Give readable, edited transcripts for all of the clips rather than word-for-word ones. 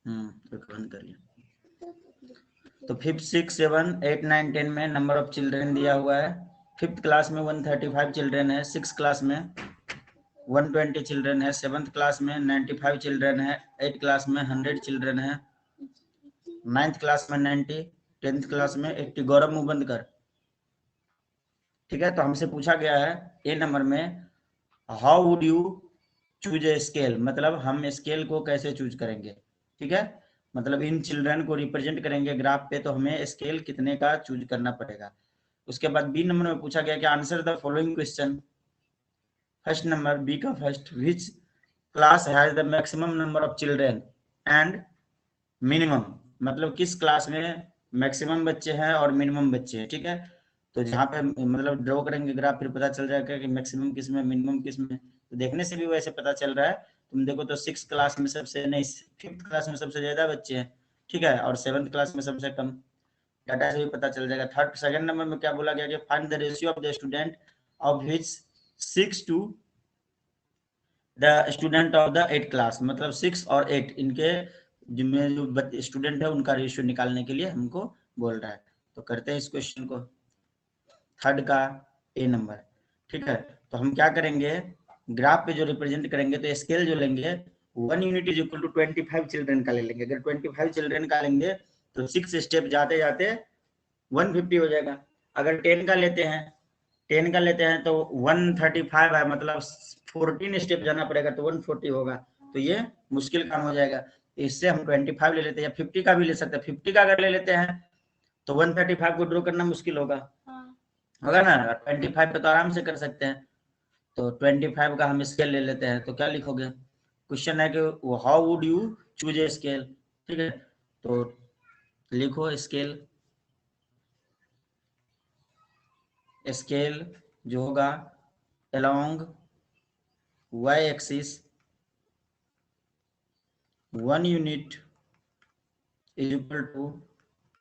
तो बंद कर लिया। तो 5th 6th 7th 8th 9th 10 में नंबर ऑफ चिल्ड्रन दिया हुआ है। 5th क्लास में 135 चिल्ड्रन है, 6th क्लास में 120 चिल्ड्रन है, 7th क्लास में 95 चिल्ड्रन है, 8th क्लास में 100 चिल्ड्रन है, 9th क्लास में 90, 10th क्लास में 80। गौरव मुंह बंद कर। ठीक है, तो हमसे पूछा गया है ए नंबर में, how would you choose a scale, मतलब हम स्केल को कैसे चूज करेंगे। ठीक है, मतलब इन चिल्ड्रन को रिप्रेजेंट करेंगे ग्राफ पे, तो हमें स्केल कितने का चूज करना पड़ेगा। उसके बाद बी नंबर में पूछा गया कि answer the following question. First number B का first, which class has the maximum number of children and minimum, मतलब किस क्लास में मैक्सिमम बच्चे हैं और मिनिमम बच्चे हैं। ठीक है, तो जहाँ पे मतलब ड्रॉ करेंगे ग्राफ, फिर पता चल जाएगा कि मैक्सिमम किस में मिनिमम किस में। तो देखने से भी वैसे पता चल रहा है। तुम देखो तो 6th क्लास में सबसे नहीं, 5th क्लास में सबसे ज्यादा बच्चे हैं। ठीक है, और 7th क्लास में सबसे कम। डाटा से भी पता चल जाएगा। सेकंड नंबर में क्या बोला गया कि find the ratio of the student of which 6 to the student of the 8th class, मतलब 6 और 8 इनके जिनमें जो स्टूडेंट है उनका रेशियो निकालने के लिए हमको बोल रहा है। तो करते हैं इस क्वेश्चन को, थर्ड का ए नंबर। ठीक है, तो हम क्या करेंगे, ग्राफ पे जो रिप्रेजेंट करेंगे तो स्केल जो लेंगे 1 unit is equal to 25 children का ले लेंगे। अगर 25 चिल्ड्रन का लेंगे तो 6 स्टेप जाते जाते 150 हो जाएगा। अगर 10 का लेते हैं, 10 का लेते हैं तो 135 है, मतलब 14 स्टेप जाना पड़ेगा तो 140 होगा। तो ये मुश्किल काम हो जाएगा। इससे हम 25 ले लेते हैं, या 50 का भी ले सकते हैं। 50 का अगर ले लेते हैं तो 135 को ड्रॉ करना मुश्किल होगा, होगा ना। 25 पे तो आराम से कर सकते हैं। तो 25 का हम स्केल ले लेते हैं। तो क्या लिखोगे, क्वेश्चन है कि how would you choose a scale. ठीक है, तो लिखो स्केल। स्केल जो होगा along y axis 1 unit is equal to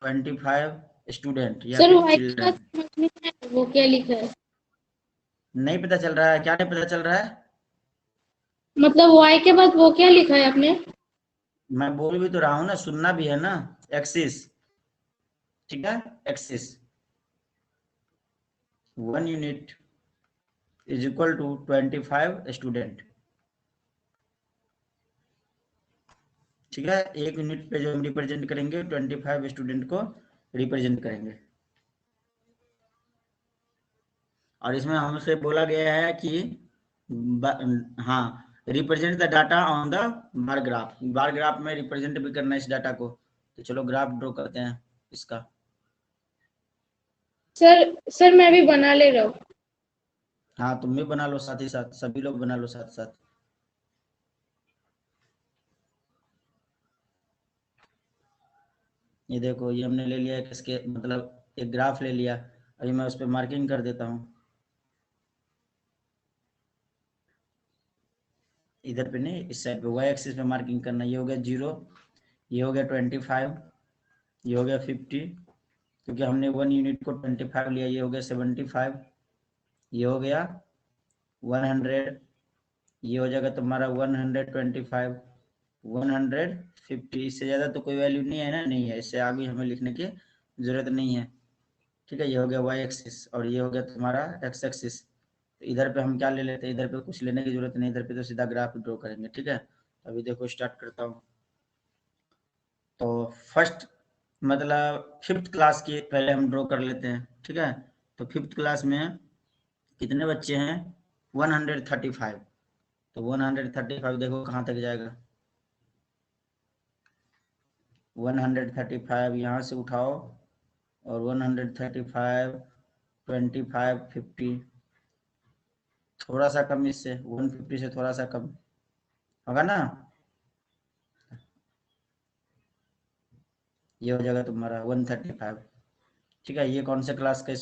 25 student या सर फिर चिल्ड्रन। वो क्या लिखा है, नहीं पता चल रहा है, क्या नहीं पता चल रहा है। मतलब y के बाद वो क्या लिखा है आपने। मैं बोल भी तो रहा हूँ ना, सुनना भी है ना। एक्सिस, ठीक है, axis 1 unit is equal to 25 student. ठीक है, 1 यूनिट पे जो हम रिप्रेजेंट करेंगे 25 स्टूडेंट को रिप्रेजेंट करेंगे। और इसमें हमसे बोला गया है कि हाँ, represent the data on the bar graph. Bar graph में रिप्रेजेंट भी करना है इस डाटा को। तो चलो ग्राफ ड्रॉ करते हैं इसका। सर मैं भी बना ले रहा हूँ। हाँ, तुम भी बना लो साथ ही साथ, सभी लोग बना लो साथ साथ। ये देखो, ये हमने ले लिया इसके, मतलब एक ग्राफ ले लिया। अभी मैं उस पर मार्किंग कर देता हूँ। इधर पे नहीं, इस साइड पे वाई एक्सिस पे मार्किंग करना। ये हो गया 0, ये हो गया 25, ये हो गया 50, क्योंकि हमने 1 यूनिट को 25 लिया। ये हो गया 75, ये हो गया 100, ये हो जाएगा तुम्हारा 125, 150। इससे ज़्यादा तो कोई वैल्यू नहीं है ना, नहीं है, इससे आगे हमें लिखने की ज़रूरत नहीं है। ठीक है, ये हो गया वाई एक्सिस और ये हो गया तुम्हारा एक्स एक्सिस। तो इधर पे हम क्या ले लेते हैं, इधर पे कुछ लेने की जरूरत नहीं, इधर पे तो सीधा ग्राफ ड्रॉ करेंगे। ठीक है, अभी देखो स्टार्ट करता हूँ। तो फर्स्ट मतलब 5th क्लास की पहले हम ड्रॉ कर लेते हैं। ठीक है, तो 5th क्लास में कितने बच्चे हैं, 135। तो 135 देखो कहाँ तक जाएगा, 135 यहाँ से उठाओ, और 135 25 50, थोड़ा सा कम इससे, 150 से थोड़ा सा कम होगा ना। ये हो जाएगा तुम्हारा 135। ठीक है, ये कौन से क्लास का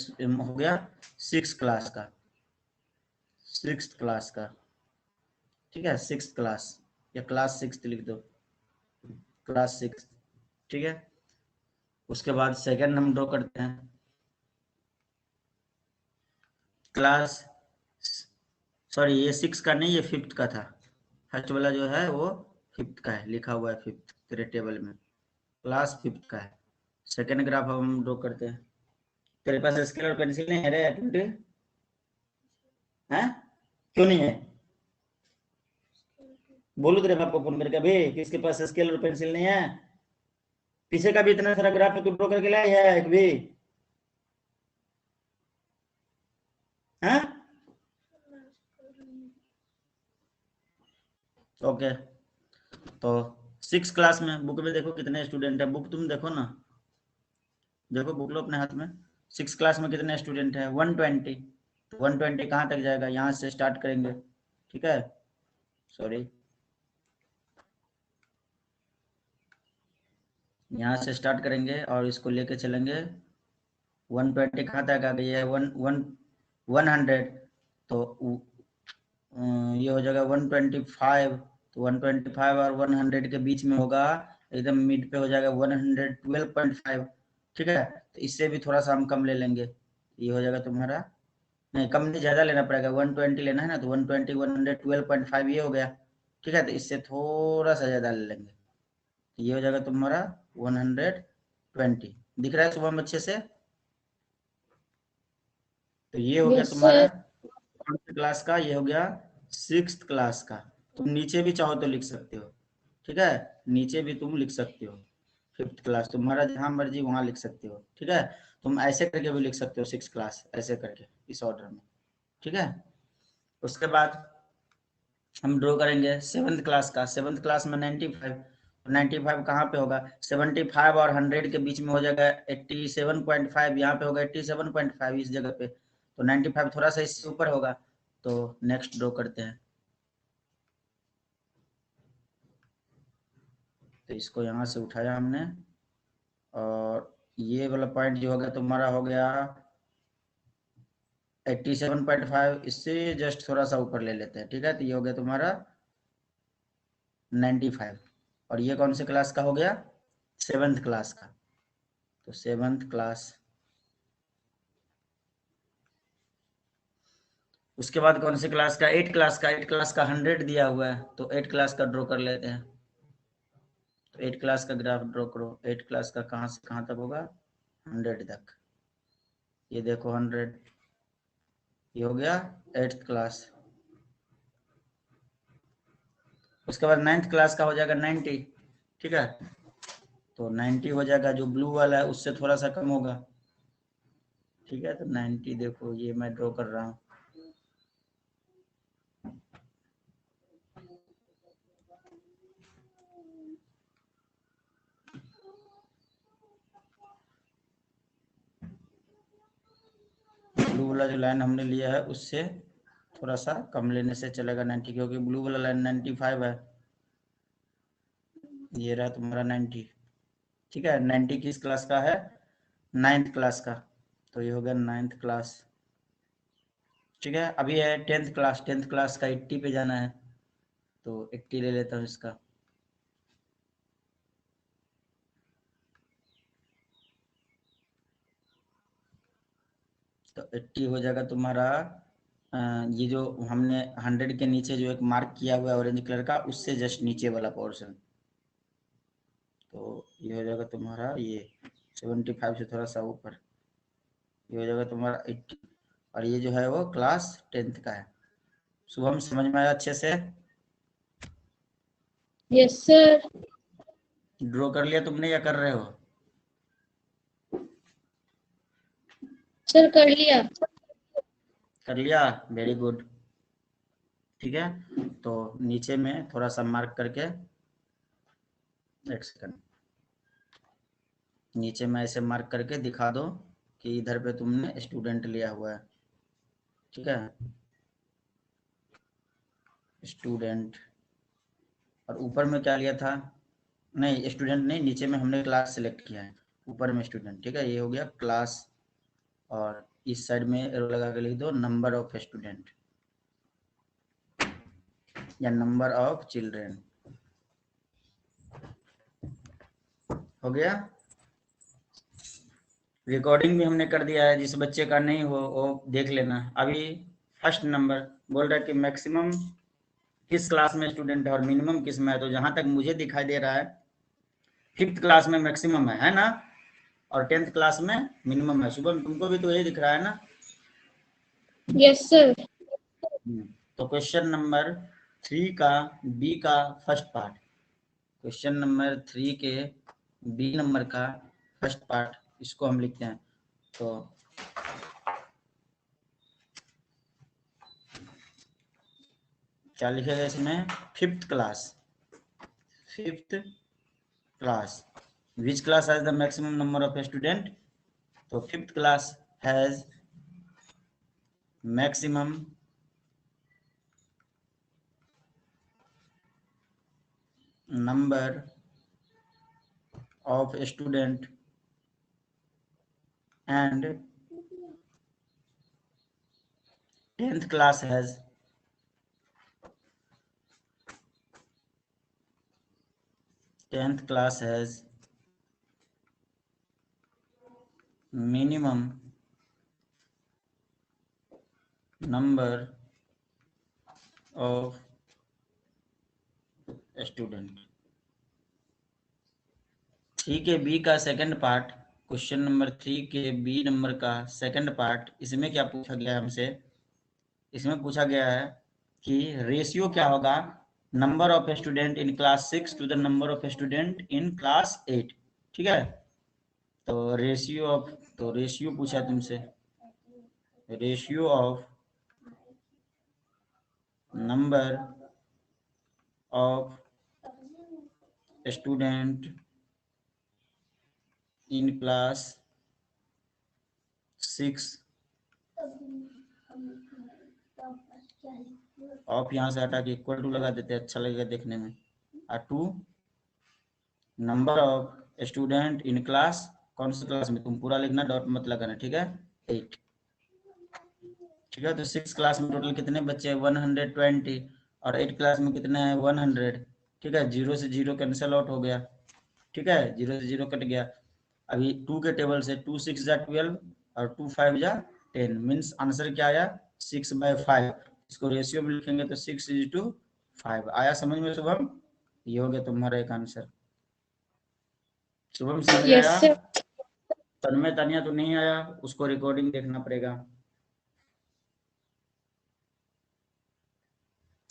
हो गया, 6th क्लास का, 6th क्लास का। ठीक है, 6th क्लास या क्लास 6 लिख दो, क्लास 6। ठीक है, उसके बाद सेकंड हम ड्रॉ करते हैं, क्लास, सॉरी ये 6 का नहीं, ये 5th का था। फर्स्ट वाला जो है वो 5th का है, लिखा हुआ है 5th तेरे टेबल में, क्लास 5th का है। सेकेंड ग्राफ अब हम ड्रॉ करते हैं। तेरे पास स्केल और पेंसिल नहीं है रे टुंटे? हैं? क्यों नहीं है? बोलो तेरे पापा को फोन करके अभी, किसके पास स्केल और पेंसिल नहीं है? पीछे का भी इतना सारा ग्राफ है, तू ड्रॉ करके लाया है एक भी? हैं? ओके, तो 6 क्लास में बुक में देखो कितने स्टूडेंट है, बुक तुम देखो ना, देखो बुक लो अपने हाथ में। 6 क्लास में कितने स्टूडेंट है? 120। तो 120 कहाँ तक जाएगा? यहाँ से स्टार्ट करेंगे, ठीक है, सॉरी, यहाँ से स्टार्ट करेंगे और इसको लेके चलेंगे 120 कहाँ तक आ गई है? 100। तो ये हो जाएगा 125। तो 125 और 100 के बीच में होगा, एकदम मिड पे हो जाएगा 112.5, ठीक है। तो इससे भी थोड़ा सा हम कम ले लेंगे, ये हो जाएगा तुम्हारा, नहीं कम नहीं, ज्यादा लेना पड़ेगा, 120 लेना है ना, तो 120 112.5 ये हो गया, ठीक है। तो इससे थोड़ा सा ज्यादा ले लेंगे, ये हो जाएगा तुम्हारा 120। दिख रहा है सुबह में अच्छे से? तो ये हो गया यस तुम्हारा सर। कौन सी क्लास का? ये हो गया 6th क्लास का। तुम नीचे भी चाहो तो लिख सकते हो, ठीक है, नीचे भी तुम लिख सकते हो 5th क्लास, तुम्हारा जहां मर्जी वहां लिख सकते हो, ठीक है। तुम ऐसे करके भी लिख सकते हो 6 क्लास, ऐसे करके इस ऑर्डर में, ठीक है। उसके बाद हम ड्रॉ करेंगे 7th क्लास का। 7th क्लास में 95, 95 कहाँ पे होगा? 75 और 100 के बीच में हो जाएगा 87.5, यहाँ पे होगा 87.5 इस जगह पे, तो 95 थोड़ा सा इससे ऊपर होगा, तो नेक्स्ट ड्रॉ करते हैं। तो इसको यहाँ से उठाया हमने, और ये वाला पॉइंट जो होगा तुम्हारा हो गया 87.5, इससे जस्ट थोड़ा सा ऊपर ले लेते हैं, ठीक है। तो ये हो गया तुम्हारा 95, और ये कौन से क्लास का हो गया? 7th क्लास का। तो 7th क्लास, उसके बाद कौन से क्लास का? 8 क्लास का। 8 क्लास का 100 दिया हुआ है, तो 8 क्लास का ड्रॉ कर लेते हैं। तो 8 क्लास का ग्राफ ड्रॉ करो। 8 क्लास का कहाँ से कहाँ तक होगा? 100 तक, ये देखो 100, ये हो गया 8th क्लास। उसके बाद 9th क्लास का हो जाएगा 90, ठीक है। तो 90 हो जाएगा, जो ब्लू वाला है उससे थोड़ा सा कम होगा, ठीक है। तो 90 देखो, ये मैं ड्रॉ कर रहा हूँ। ब्लू वाला जो लाइन हमने लिया है उससे थोड़ा सा कम लेने से चलेगा 90, क्योंकि ब्लू वाला लाइन 95 है, ये रहा तुम्हारा 90, ठीक है। 90 किस क्लास का है? 9th क्लास का, तो ये हो गया 9th क्लास, ठीक है। अभी है 10th क्लास। 10th क्लास का 80 पे जाना है, तो 80 ले लेता हूँ इसका। तो 80 हो जाएगा तुम्हारा, ये जो हमने 100 के नीचे जो एक मार्क किया हुआ है ऑरेंज कलर का, उससे जस्ट नीचे वाला पोर्शन, तो ये हो जाएगा तुम्हारा ये 75 से थोड़ा सा ऊपर, ये हो जाएगा तुम्हारा 80, और ये जो है वो क्लास 10th का है। शुभम समझ में आया अच्छे से? Yes sir. ड्रॉ कर लिया तुमने या कर रहे हो? सर कर लिया। कर लिया, वेरी गुड, ठीक है। तो नीचे में थोड़ा सा मार्क करके, एक सेकंड, नीचे में ऐसे मार्क करके दिखा दो कि इधर पे तुमने स्टूडेंट लिया हुआ है, ठीक है, स्टूडेंट। और ऊपर में क्या लिया था? नहीं स्टूडेंट नहीं, नीचे में हमने क्लास सेलेक्ट किया है, ऊपर में स्टूडेंट, ठीक है। ये हो गया क्लास, और इस साइड में एरो लगा के लिख दो नंबर ऑफ स्टूडेंट या नंबर ऑफ चिल्ड्रेन, हो गया। रिकॉर्डिंग भी हमने कर दिया है, जिस बच्चे का नहीं हो वो देख लेना। अभी फर्स्ट नंबर बोल रहा है कि मैक्सिमम किस क्लास में स्टूडेंट है और मिनिमम किस में है, तो जहां तक मुझे दिखाई दे रहा है 5th क्लास में मैक्सिमम है ना, और 10th क्लास में मिनिमम है। शुभम तुमको भी तो यही दिख रहा है ना? Yes sir. तो क्वेश्चन नंबर 3 का बी का फर्स्ट पार्ट, क्वेश्चन नंबर 3 के बी नंबर का फर्स्ट पार्ट, इसको हम लिखते हैं। तो क्या लिखेगा इसमें? 5th class, 5th class. Which class has the maximum number of student? तो 5th class has maximum number of student and 10th class has minimum number of student। 3 के बी का सेकंड पार्ट, क्वेश्चन नंबर 3 के B number का second part, इसमें क्या पूछा गया है हमसे? इसमें पूछा गया है कि रेशियो क्या होगा number of student in class 6 to the number of student in class 8। ठीक है, तो रेशियो पूछा तुमसे, ratio of number of student in class 6, of यहाँ से हटा के इक्वल टू लगा देते, अच्छा लगेगा देखने में, to number of student in class, कौन सी क्लास में, तुम पूरा लिखना, डॉट मत लगाना, ठीक है, 8। ठीक है, तो 6 क्लास में टोटल कितने बच्चे हैं? 120, और 8 क्लास में कितने हैं? 100। ठीक है, 0 से 0 कैंसिल आउट हो गया, ठीक है, 0 से 0 कट गया। अभी 2 के टेबल से 2 6 जा 12 और 2 5 जा 10, मीन्स आंसर क्या आया? 6/5। इसको रेशियो में लिखेंगे तो 6:5 आया। समझ में शुभम? ये हो गया तुम्हारा एक आंसर। शुभम समझ यस आया? सर। तन्मय तानिया तो नहीं आया, उसको रिकॉर्डिंग देखना पड़ेगा।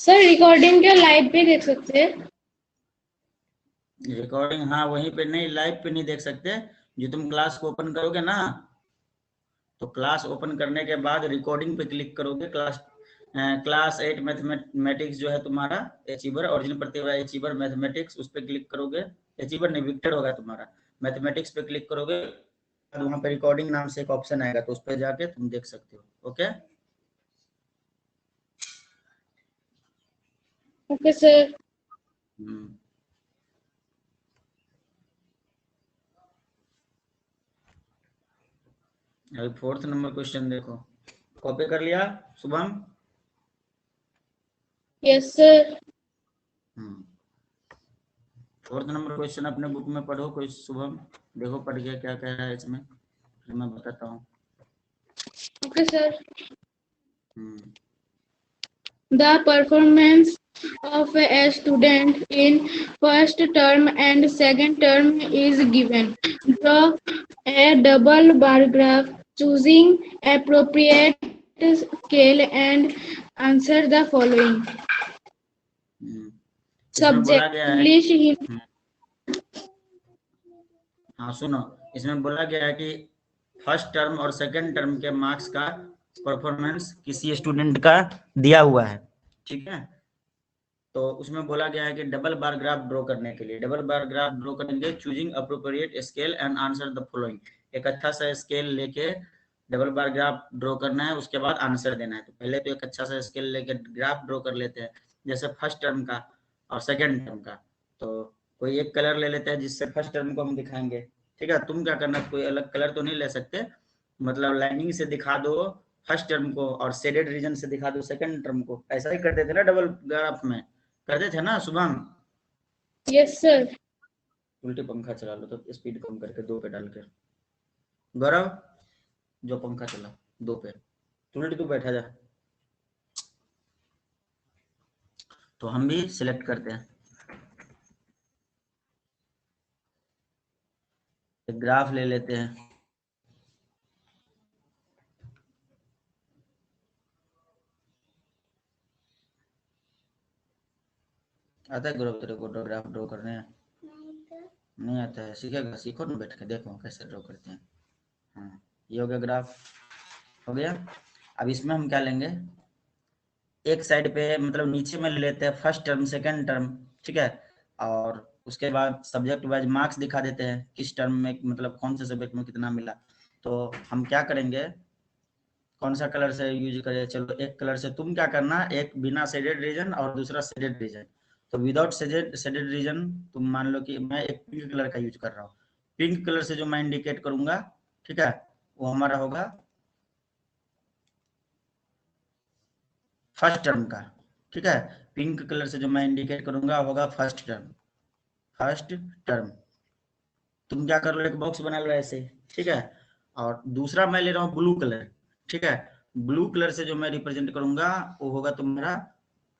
सर रिकॉर्डिंग क्या लाइव भी देख सकते हैं? रिकॉर्डिंग हाँ वहीं पे, नहीं लाइव पे नहीं देख सकते। जो तुम क्लास को ओपन करोगे ना, तो क्लास ओपन करने के बाद रिकॉर्डिंग पे क्लिक करोगे, क्लास 8 मैथमेटिक्स जो है तुम्हारा, अचीवर ओरिजिनल प्रतिभा अचीवर मैथमेटिक्स, उस पर क्लिक करोगे। अचीवर नहीं, विक्टर होगा तुम्हारा। मैथमेटिक्स पे क्लिक करोगे, वहां पे रिकॉर्डिंग नाम से एक ऑप्शन आएगा, तो उस पर जाके तुम देख सकते हो। Okay okay sir. अभी 4th नंबर क्वेश्चन देखो, कॉपी कर लिया Shubham? Yes sir. 4th number question अपने बुक में पढ़ो कोई, शुभम देखो पढ़ गया क्या कह रहा है इसमें, फिर मैं बताता हूँ। Okay sir. The performance of a student in first term and second term is given. Draw a double bar graph choosing appropriate scale and answer the following. इसमें बोला Subject गया है, English. हाँ सुनो, इसमें बोला गया है कि फर्स्ट टर्म और सेकंड टर्म के मार्क्स का परफॉर्मेंस किसी स्टूडेंट का दिया हुआ है। ठीक है, तो उसमें बोला गया है कि डबल बार ग्राफ ड्रॉ करने के लिए, डबल बार ग्राफ ड्रॉ करेंगे, choosing appropriate scale and answer the following. एक अच्छा सा स्केल लेके डबल बार ग्राफ ड्रॉ करना है, उसके बाद आंसर देना है। तो पहले तो एक अच्छा सा स्केल लेके ग्राफ ड्रॉ कर लेते हैं, जैसे फर्स्ट टर्म का और सेकेंड टर्म का। तो कोई एक कलर ले लेते हैं जिससे फर्स्ट टर्म को हम दिखाएंगे। ठीक है, तुम क्या करना, कोई अलग कलर तो नहीं ले सकते, मतलब लाइनिंग से दिखा दो फर्स्ट टर्म को और शेडेड रीजन से दिखा दो सेकंड टर्म को। ऐसा ही करते थे ना डबल ग्राफ में, करते थे ना शुभम? Yes sir. उल्टे पंखा चला लो तो स्पीड कम करके 2 पे डाल कर। गौरव जो पंखा चला 2 पे, उल्टे तू बैठा जा। तो हम भी सिलेक्ट करते हैं, एक ग्राफ ले लेते हैं। आता है ग्रुप तेरे को ग्राफ ड्रॉ करने? नहीं आता है, सीखेगा, सीखो ना बैठ के, देखो कैसे ड्रॉ करते हैं। हाँ, ये हो गया ग्राफ, हो गया। अब इसमें हम क्या लेंगे, एक साइड पे मतलब नीचे में ले लेते हैं फर्स्ट टर्म सेकंड टर्म, ठीक है, और उसके बाद सब्जेक्ट वाइज मार्क्स दिखा देते हैं किस टर्म में मतलब कौन से सब्जेक्ट में कितना मिला। तो हम क्या करेंगे, कौन सा कलर से यूज करें, चलो एक कलर से, तुम क्या करना, एक बिना शेडेड रीजन और दूसरा शेडेड रीजन। तो विदाउट शेडेड रीजन तुम मान लो कि मैं एक पिंक कलर का यूज कर रहा हूँ, पिंक कलर से जो मैं इंडिकेट करूंगा, ठीक है, वो हमारा होगा फर्स्ट टर्म का, ठीक है, पिंक कलर से जो मैं इंडिकेट करूंगा होगा फर्स्ट टर्म, फर्स्ट टर्म। तुम क्या कर लो, एक बॉक्स बना लो ऐसे, ठीक है, और दूसरा मैं ले रहा हूँ ब्लू कलर, ठीक है, ब्लू कलर से जो मैं रिप्रेजेंट करूंगा वो होगा तुम्हारा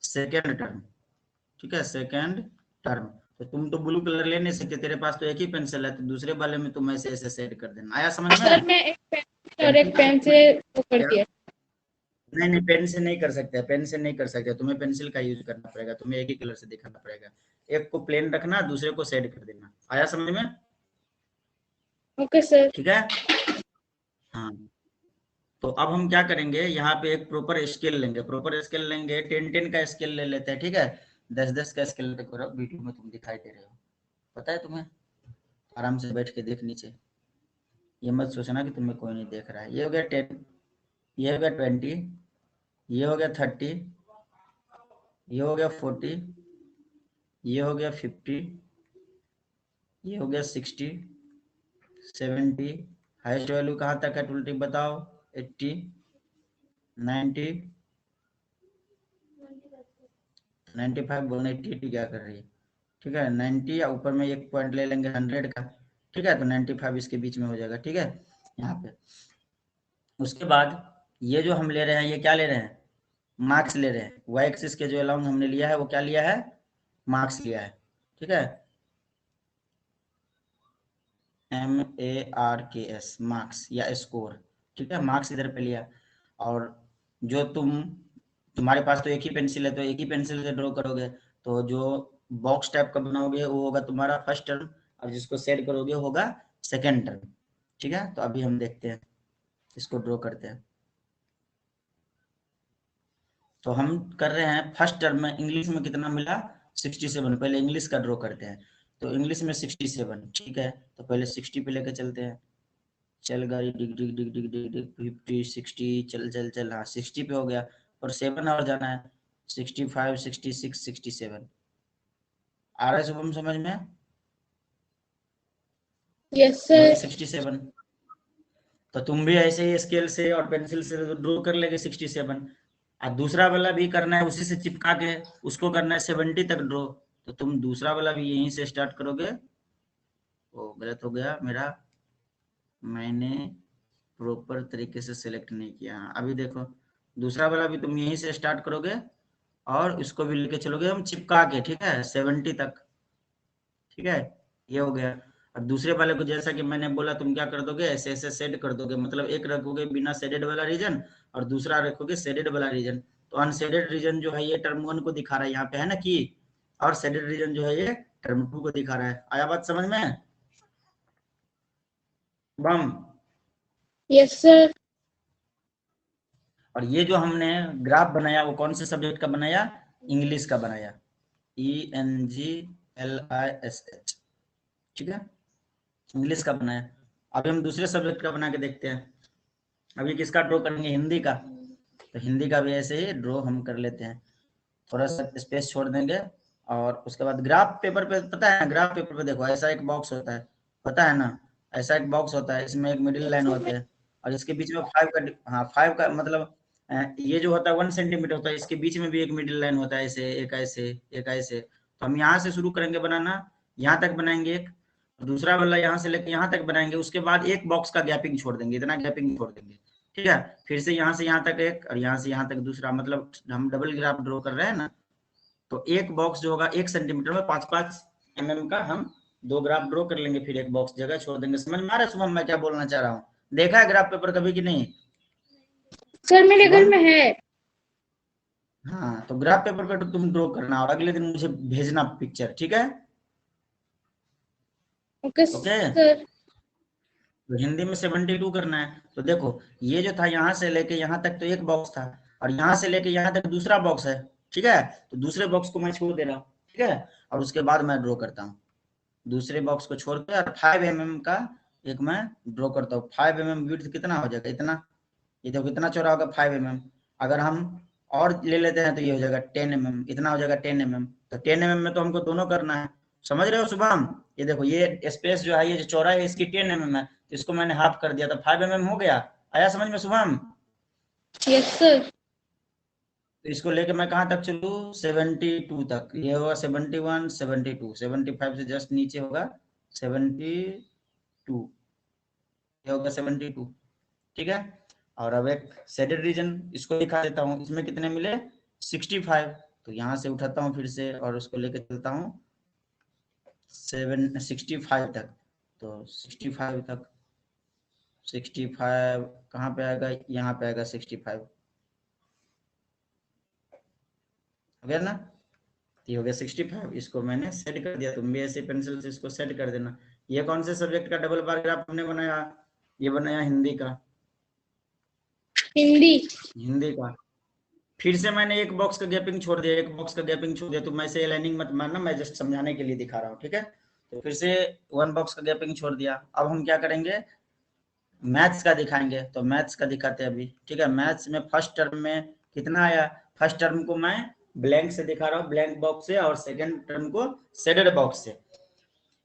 सेकेंड टर्म, ठीक है, सेकेंड टर्म। तो तुम तो ब्लू कलर ले नहीं सकते, तेरे पास तो एक ही पेंसिल है, तो दूसरे वाले में तुम ऐसे ऐसे सेट कर देना। आया समझ में? सर मैं एक पेंसिल और एक पेन से वो कर दिया। नहीं नहीं, पेन से नहीं कर सकते, पेन से नहीं कर सकते, तुम्हें पेंसिल का यूज करना पड़ेगा, तुम्हें एक ही कलर से दिखाना पड़ेगा, एक को प्लेन रखना, दूसरे को सेट कर देना। आया समझ में? Okay sir. ठीक है, हाँ। तो अब हम क्या करेंगे, यहाँ पे एक प्रॉपर स्केल लेंगे, प्रॉपर स्केल लेंगे, 10-10 का स्केल ले लेते हैं, ठीक है, 10-10 का स्केल करो, वीडियो में तुम दिखाई दे रहे हो, पता है तुम्हें, आराम से बैठ के देख नीचे, ये मत सोचना कि तुम्हें कोई नहीं देख रहा है। ये हो गया 10, ये हो गया 20, ये हो गया 30, ये हो गया 40, ये हो गया 50, ये हो गया 60, 70, हाईएस्ट वैल्यू कहाँ तक है टुलटी बताओ, 80, 90, 95, 180 क्या कर रही है, ठीक है, 90 या ऊपर में एक पॉइंट ले लेंगे 100 का, ठीक है, तो 95 इसके बीच में हो जाएगा, ठीक है, यहाँ पे। उसके बाद ये जो हम ले रहे हैं, ये क्या ले रहे हैं, मार्क्स ले रहे हैं, वाई एक्सिस के जो अलाउंग हमने लिया है वो क्या लिया है, मार्क्स लिया है, ठीक है, MARKS, मार्क्स या स्कोर, ठीक है, मार्क्स इधर पे लिया। और जो तुम्हारे पास तो एक ही पेंसिल है, तो एक ही पेंसिल से ड्रॉ करोगे, तो जो बॉक्स टाइप का बनाओगे वो होगा तुम्हारा फर्स्ट टर्म, और जिसको सेट करोगे होगा सेकेंड टर्म, ठीक है। तो अभी हम देखते हैं, इसको ड्रॉ करते हैं। तो हम कर रहे हैं फर्स्ट टर्म में इंग्लिश में कितना मिला, 67, पहले इंग्लिश का ड्रॉ करते हैं। तो इंग्लिश में 67, ठीक है, तो पहले 60 पे लेके चलते हैं, चल गाड़ी डिग डिग डिग डिग डिग डिग 50 60, चल चल चल, हाँ 60 पे हो गया, और 7 और जाना है, 65 66 67। आ रहा है शुभम समझ में? यस ये हो गया सर। 67। तो तुम भी ऐसे ही स्केल से और पेंसिल से ड्रॉ कर लेंगे 67, और दूसरा वाला भी करना है उसी से चिपका के, उसको करना है 70 तक ड्रॉ। तो तुम दूसरा वाला भी यहीं से स्टार्ट करोगे। ओ गलत हो गया मेरा, मैंने प्रॉपर तरीके से सिलेक्ट नहीं किया। अभी देखो, दूसरा वाला भी तुम यहीं से स्टार्ट करोगे और इसको भी लेके चलोगे हम चिपका के, ठीक है, 70 तक, ठीक है, ये हो गया। और दूसरे वाले को जैसा कि मैंने बोला, तुम क्या कर दोगे, ऐसे ऐसे सेड कर दोगे, मतलब एक रखोगे बिना शेडेड वाला रीजन और दूसरा रखोगे शेडेड वाला रीजन। तो अनशेडेड रीजन जो है ये टर्म 1 को दिखा रहा है, यहाँ पे है ना की, और शेडेड रीजन जो है ये टर्म 2 को दिखा रहा है। आया बात समझ में? बम। Yes sir. और ये जो हमने ग्राफ बनाया वो कौन से सब्जेक्ट का बनाया, इंग्लिश का बनाया, ENGLISH, ठीक है, इंग्लिश का बनाया। अभी हम दूसरे सब्जेक्ट का बना के देखते हैं। अभी किसका ड्रॉ करेंगे, हिंदी का। तो हिंदी का भी ऐसे ही ड्रॉ हम कर लेते हैं, थोड़ा सा स्पेस छोड़ देंगे। और उसके बाद ग्राफ पेपर पे, पता है ग्राफ पेपर पे देखो ऐसा एक बॉक्स होता है, पता है ना, ऐसा एक बॉक्स होता है, इसमें एक मिडिल लाइन होते हैं और इसके बीच में 5 का, हाँ 5 का मतलब ये जो होता है 1 सेंटीमीटर होता है, इसके बीच में भी एक मिडिल लाइन होता है, ऐसे एक ऐसे एक ऐसे। तो हम यहाँ से शुरू करेंगे बनाना, यहाँ तक बनाएंगे एक, दूसरा वाला यहाँ से लेके यहाँ तक बनाएंगे, उसके बाद एक बॉक्स का गैपिंग छोड़ देंगे, इतना गैपिंग छोड़ देंगे, ठीक है। फिर से यहाँ से यहाँ तक एक और यहाँ से यहाँ तक दूसरा, मतलब हम डबल ग्राफ ड्रॉ कर रहे हैं ना। तो एक बॉक्स जो होगा 1 सेंटीमीटर में 5-5 mm का हम 2 ग्राफ ड्रॉ कर लेंगे, फिर एक बॉक्स जगह छोड़ देंगे। समझ में आ रहा है शुभम मैं क्या बोलना चाह रहा हूँ? देखा है ग्राफ पेपर कभी कि नहीं सर मेरे घर शुभम? में है। हाँ, तो ग्राफ पेपर पे तो तुम ड्रॉ करना और अगले दिन मुझे भेजना पिक्चर, ठीक है? Okay okay, sir. तो हिंदी में 72 करना है। तो देखो ये जो था यहाँ से लेके यहाँ तक तो एक बॉक्स था, और यहाँ से लेके यहाँ तक दूसरा बॉक्स है, ठीक है? तो दूसरे बॉक्स को मैं छोड़ दे रहा हूँ, ठीक है? और उसके बाद मैं ड्रॉ करता हूँ दूसरे बॉक्स को छोड़ के, और 5 mm का एक मैं ड्रॉ करता हूँ। 5 mm विड्थ कितना हो जाएगा? इतना। ये देखो कितना चौड़ा होगा 5 mm। अगर हम और ले लेते हैं तो ये हो जाएगा 10 mm। इतना हो जाएगा 10 mm। तो 10 mm में तो हमको दोनों करना है, समझ रहे हो शुभम? ये देखो ये स्पेस जो है, ये जो चौड़ा है इसकी 10 mm है, तो इसको मैंने हाफ कर दिया तो 5 mm हो गया। आया समझ में शुभम? Yes sir. तो इसको लेके मैं कहाँ तक चलूँ? 72 तक। ये होगा 71, 72, 75 से जस्ट नीचे होगा 72, ये होगा 72, ठीक है? और अब एक शेडेड रीजन इसको दिखा देता हूँ, इसमें कितने मिले? 65। तो यहाँ से उठाता हूँ फिर से और उसको लेके चलता हूँ 65 तक। तो 65 तक, 65 कहाँ पे आएगा? यहाँ पे आएगा 65, हो गया ना? ये हो गया 65। इसको मैंने सेट कर दिया, तुम भी ऐसे पेंसिल से इसको सेट कर देना। ये कौन से सब्जेक्ट का डबल बार ग्राफ हमने बनाया? ये बनाया हिंदी का। हिंदी। हिंदी का फिर से मैंने एक बॉक्स का गैपिंग छोड़ दिया, एक बॉक्स का गैपिंग छोड़ दिया। तो मैं से लाइनिंग मत मानना, मैं जस्ट समझाने के लिए दिखा रहा हूँ, ठीक है? तो फिर से 1 बॉक्स का गैपिंग छोड़ दिया। अब हम क्या करेंगे? मैथ्स का दिखाएंगे, तो मैथ्स का दिखाते हैं अभी, ठीक है? मैथ्स में फर्स्ट टर्म में कितना आया? फर्स्ट टर्म को मैं ब्लैंक से दिखा रहा हूँ, ब्लैंक बॉक्स से, और सेकेंड टर्म को शेडेड बॉक्स से,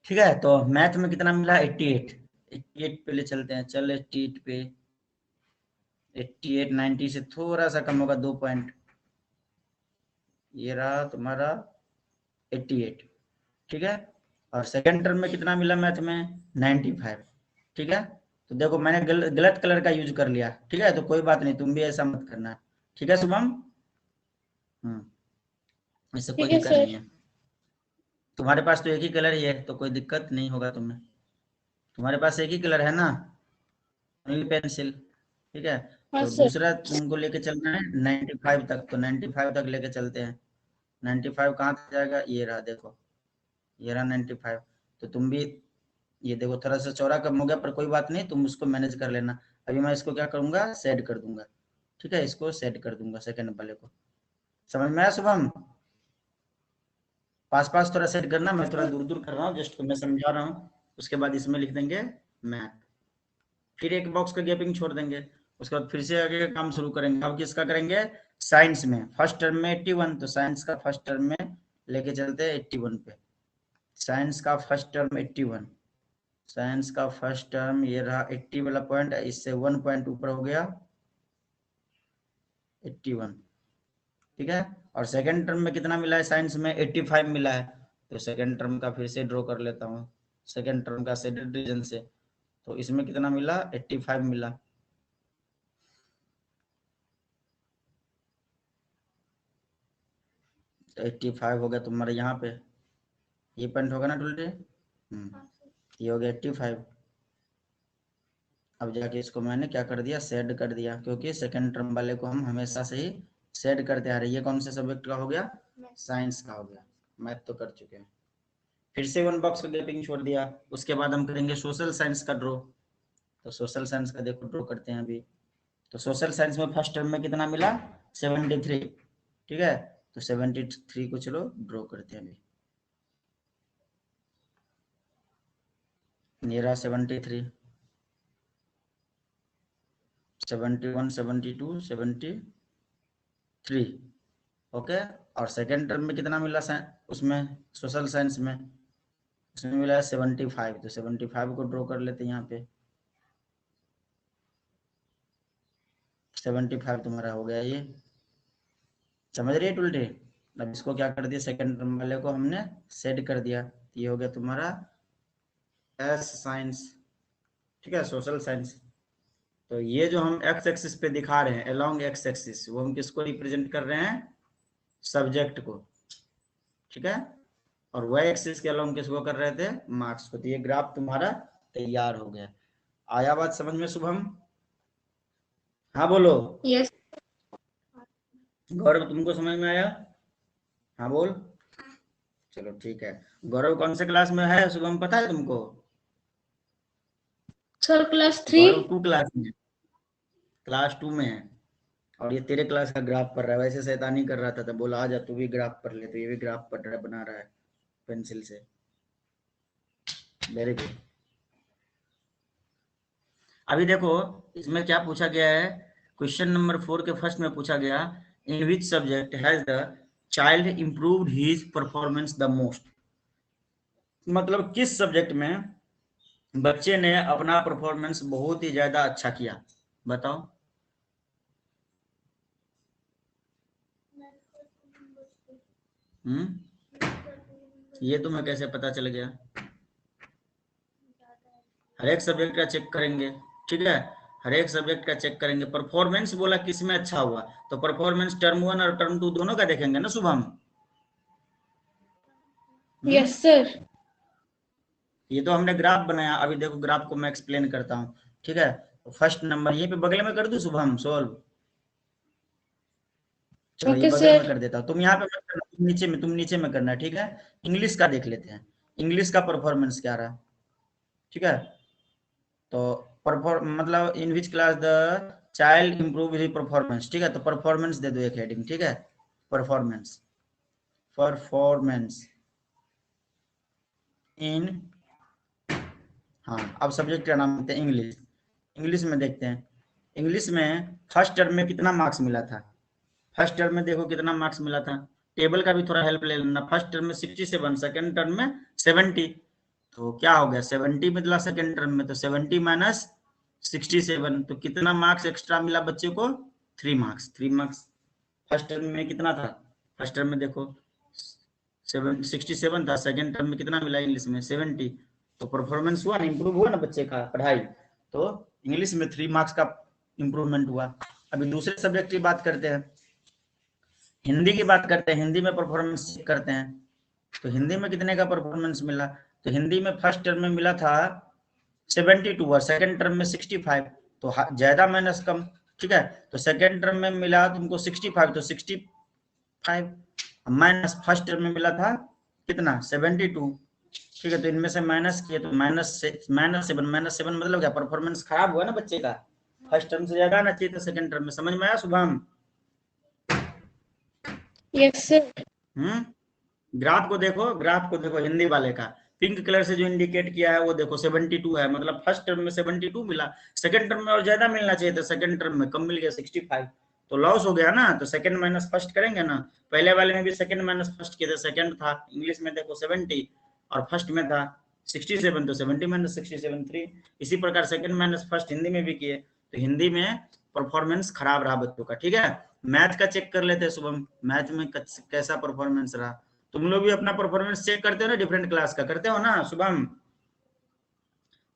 ठीक है? तो मैथ में कितना मिला? 88। 88 पे ले चलते हैं, चल 88 पे। 88 90 से थोड़ा सा कम होगा 2 पॉइंट। ये रहा तुम्हारा 88, ठीक है? और सेकेंड टर्म में कितना मिला मैथ में? 95, ठीक है? तो देखो मैंने गलत कलर का यूज कर लिया, ठीक है? तो कोई बात नहीं, तुम भी ऐसा मत करना, ठीक है शुभम? इससे कोई ठीक है दिक्कत नहीं सर। है। तुम्हारे पास तो एक ही कलर ही है, तो कोई दिक्कत नहीं होगा तुम्हें। तुम्हारे पास एक ही कलर है ना, पेंसिल, ठीक है? हाँ तो सर। दूसरा तुमको लेके चलना है 95 तक, तो 95 तक लेके चलते हैं। 95 कहाँ तक जाएगा? ये रहा, देखो ये रहा 95। तो तुम भी ये देखो थोड़ा सा चौड़ा कम हो गया, पर कोई बात नहीं, तुम उसको मैनेज कर लेना। अभी मैं इसको क्या करूंगा? सेट कर दूंगा, ठीक है? इसको सेट कर दूंगा सेकंड वाले को। समझ में आया शुभम? पास पास थोड़ा सेट करना, मैं थोड़ा दूर दूर कर रहा हूँ, जस्ट तुम्हें समझा रहा हूँ। उसके बाद इसमें लिख देंगे मैथ, फिर एक बॉक्स का गैपिंग छोड़ देंगे। उसके बाद फिर से आगे का काम शुरू करेंगे। अब किसका करेंगे? साइंस में फर्स्ट टर्म में 81, तो साइंस का फर्स्ट टर्म में लेके चलते हैं 81 पे। साइंस का फर्स्ट टर्म 81, साइंस का फर्स्ट टर्म ये रहा 80 वाला पॉइंट, इससे 1 पॉइंट ऊपर हो गया 81, ठीक है? और सेकंड टर्म में कितना मिला है? साइंस में 85 मिला है। तो सेकंड टर्म का फिर से ड्रॉ कर लेता हूँ, सेकंड टर्म का शेडेड रीजन से। तो इसमें कितना मिला? 85 मिला। तो 85 हो गया तुम्हारे यहाँ पे, ये पॉइंट होगा ना टुल्टे? ये हो गया 85। अब जाके इसको मैंने क्या कर दिया? सेड कर दिया, क्योंकि सेकंड टर्म वाले को हम हमेशा से ही सेड करते आ रहे हैं। ये कौन से सब्जेक्ट का हो गया? साइंस का हो गया। मैथ तो कर चुके हैं। फिर से 1 बॉक्स का गैपिंग छोड़ दिया। उसके बाद हम करेंगे सोशल साइंस का ड्रॉ। तो सोशल साइंस का देखो ड्रॉ करते हैं अभी। तो सोशल साइंस में फर्स्ट टर्म में कितना मिला? 73, ठीक है? तो 73 को चलो ड्रॉ करते हैं अभी। ये रहा 73, 71, 72, 73, ओके? और सेकेंड टर्म में कितना मिला उसमें सोशल साइंस में? उसमें मिला 75, तो 75 को ड्रॉ कर लेते हैं यहाँ पे। 75 तुम्हारा हो गया ये, समझ रही है टुल्टे? अब इसको क्या कर दिया? सेकंड टर्म वाले को हमने सेट कर दिया। ये हो गया तुम्हारा एस साइंस, ठीक है? Social science. तो ये जो हम एक्स एक्सिस पे दिखा रहे हैं अलोंग एक्स एक्सिस, वो हम किसको रिप्रेजेंट कर रहे हैं? सब्जेक्ट को, ठीक है, और वाई एक्सिस के अलोंग किसको कर रहे थे, मार्क्स को। तो ये ग्राफ तुम्हारा तैयार हो गया। आया बात समझ में शुभम? हाँ बोलो। यस। गौरव तुमको समझ में आया? हाँ बोल। चलो ठीक है। गौरव कौन से क्लास में है शुभम, पता है तुमको? Sir class 3। गौरव 2 क्लास में, क्लास 2 में है, और ये तेरे क्लास का ग्राफ पढ़ रहा है। वैसे शैतानी कर रहा था तो बोला आ जा तू भी ग्राफ पढ़ ले, तो ये भी ग्राफ पढ़ रहा बना रहा है पेंसिल से। Very good. अभी देखो इसमें क्या पूछा गया है, क्वेश्चन नंबर 4 के फर्स्ट में पूछा गया, in which subject has the child improved his performance the most. मतलब किस सब्जेक्ट में बच्चे ने अपना परफॉर्मेंस बहुत ही ज्यादा अच्छा किया, बताओ। ये तुम्हें कैसे पता चल गया? हर एक सब्जेक्ट का चेक करेंगे, ठीक है, हर एक सब्जेक्ट का चेक करेंगे। परफॉर्मेंस बोला किस में अच्छा हुआ, तो परफॉर्मेंस टर्म 1 और टर्म 2 दोनों का देखेंगे ना शुभम? Yes sir. ये तो हमने ग्राफ बनाया, अभी देखो ग्राफ को मैं एक्सप्लेन करता हूँ, ठीक है। फर्स्ट नंबर ये पे बगल में कर दूं शुभम सोल्व? चलो ये ओके बगल में सर। कर देता हूँ, तुम यहाँ पे मत करना, तुम नीचे में करना, ठीक है। इंग्लिश का देख लेते हैं, इंग्लिश का परफॉर्मेंस क्या रहा, ठीक है। तो परफॉर्म मतलब in which class the child improve his performance, ठीक है। तो परफॉर्मेंस दे दो एक हेडिंग, ठीक है, परफॉर्मेंस, परफॉर्मेंस इन, हाँ अब सब्जेक्ट का नाम देते हैं इंग्लिश। इंग्लिश में देखते हैं, इंग्लिश में फर्स्ट टर्म में कितना मार्क्स मिला था, फर्स्ट टर्म में देखो कितना मार्क्स मिला था, टेबल का भी थोड़ा हेल्प ले लेना। फर्स्ट टर्म में 67, सेकंड टर्म में 70, तो क्या हो गया 70 मिला सेकंड टर्म में, तो 70 माइनस 67, तो कितना मार्क्स एक्स्ट्रा मिला बच्चे को, 3 मार्क्स। 3 मार्क्स फर्स्ट टर्म में कितना था, फर्स्ट टर्म में देखो 67 था, सेकंड टर्म में कितना मिला इंग्लिश में 70, तो परफॉर्मेंस हुआ ना, इंप्रूव हुआ ना बच्चे का पढ़ाई, तो इंग्लिश में 3 मार्क्स का इंप्रूवमेंट हुआ। अभी दूसरे सब्जेक्ट की बात करते हैं, हिंदी की बात करते हैं, हिंदी में परफॉर्मेंस चेक करते हैं। तो हिंदी में कितने का परफॉर्मेंस मिला, तो हिंदी में फर्स्ट टर्म में मिला था 72 और सेकंड टर्म में 65, तो ज्यादा माइनस कम, ठीक है। तो सेकंड टर्म में मिला तुमको 65, तो 65 माइनस फर्स्ट टर्म में मिला था कितना 72, ठीक है। तो इनमें से माइनस किए तो माइनस 7 मतलब क्या, परफॉर्मेंस खराब हुआ ना बच्चे का, फर्स्ट टर्म से ज्यादा आना चाहिए था सेकंड टर्म में। समझ में आया शुभम? Yes sir. ग्राफ को देखो, ग्राफ को देखो हिंदी वाले का, पिंक कलर से जो इंडिकेट किया है वो देखो 72 है, मतलब फर्स्ट टर्म में 72 मिला, सेकंड टर्म में और ज्यादा मिलना चाहिए था, सेकंड टर्म में कम मिल गया 65, तो लॉस हो गया ना। तो सेकंड माइनस फर्स्ट करेंगे ना, पहले वाले में भी सेकंड माइनस फर्स्ट किए थे, सेकंड था इंग्लिश में देखो 70 और फर्स्ट में था 67, तो 70 माइनस 67 3। इसी प्रकार सेकंड माइनस फर्स्ट हिंदी में भी किए, तो हिंदी में परफॉर्मेंस खराब रहा बच्चों का, ठीक है। मैथ का चेक कर लेते हैं शुभम, मैथ में कैसा परफॉर्मेंस रहा। तुम लोग भी अपना परफॉर्मेंस चेक करते हो ना, डिफरेंट क्लास का करते हो ना शुभम?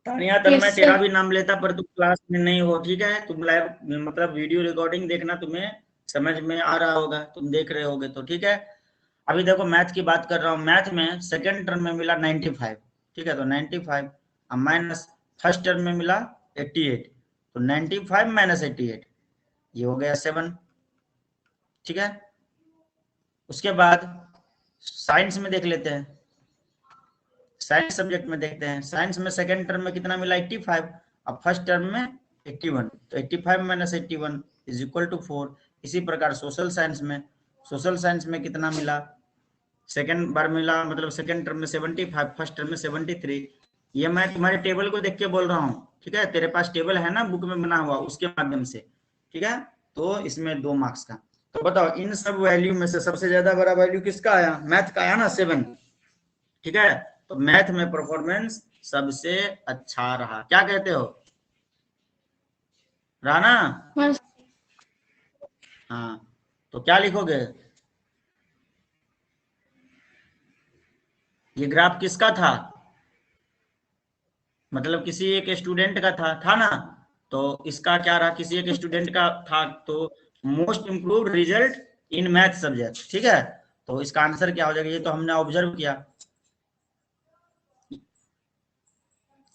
तानिया तन्मय यस तेरा सर। भी नाम लेता पर तुम क्लास में नहीं हो, ठीक है। तुम लाइव मतलब वीडियो रिकॉर्डिंग देखना, तुम्हें समझ में आ रहा होगा, तुम देख रहे होगे, तो ठीक है। अभी देखो मैथ की बात कर रहा हूँ, मैथ में सेकंड टर्म में मिला 95, ठीक है, तो 95 माइनस फर्स्ट टर्म में मिला 88, तो 95 माइनस 88 ये हो गया 7, ठीक है। उसके बाद साइंस में देख लेते हैं, साइंस सब्जेक्ट में देखते हैं, साइंस में सेकंड टर्म में कितना मिला 85, अब फर्स्ट टर्म में 81, तो 85 माइनस 81 इज इक्वल टू 4। इसी प्रकार सोशल साइंस में, सोशल साइंस में कितना मिला, सेकंड बार मिला मतलब सेकंड टर्म में 75, फर्स्ट टर्म में 73। ये मैं तुम्हारे टेबल को देख के बोल रहा हूँ, ठीक है, तेरे पास टेबल है ना बुक में बना हुआ, उसके माध्यम से, ठीक है। तो इसमें 2 मार्क्स का। तो बताओ इन सब वैल्यू में से सबसे ज्यादा बड़ा वैल्यू किसका आया, मैथ का आया ना 7, ठीक है। तो मैथ में परफॉर्मेंस सबसे अच्छा रहा, क्या कहते हो, राना? हाँ, तो क्या लिखोगे, ये ग्राफ किसका था, मतलब किसी एक स्टूडेंट का था ना, तो इसका क्या रहा, किसी एक स्टूडेंट का था, तो most improved result in math subject, ठीक है। तो इसका आंसर क्या हो जाएगा, ये तो हमने ऑब्जर्व किया।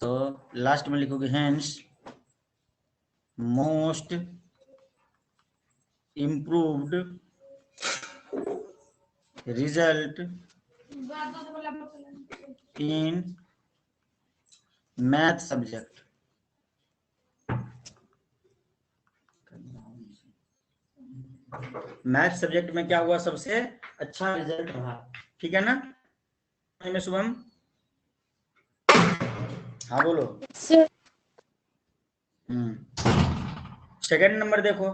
तो लास्ट में लिखोगे hence most improved result in math subject. Math subject में क्या हुआ, सबसे अच्छा रिजल्ट रहा, ठीक है ना शुभम? हाँ बोलो। सर सेकंड नंबर देखो,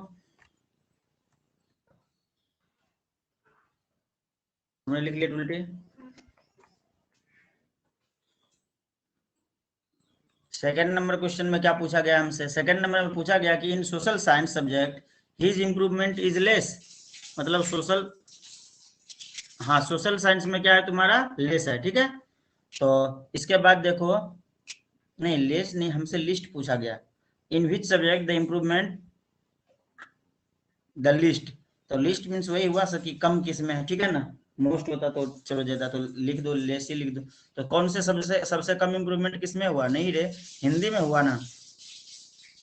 तुमने लिख लिया 20। सेकंड नंबर क्वेश्चन में क्या पूछा गया हमसे, सेकंड नंबर में पूछा गया कि in social science subject his improvement is less, मतलब सोशल, हाँ सोशल साइंस में क्या है तुम्हारा, लेस है, ठीक है। तो इसके बाद देखो, नहीं लेस नहीं, हमसे लिस्ट पूछा गया, in which subject the improvement the list, तो लिस्ट मीन्स वही हुआ सर कि कम किस में है, ठीक है ना, मोस्ट होता तो चलो देता, तो लिख दो लेस ही लिख दो। तो कौन से सबसे कम इम्प्रूवमेंट किस में हुआ, नहीं रे हिंदी में हुआ ना,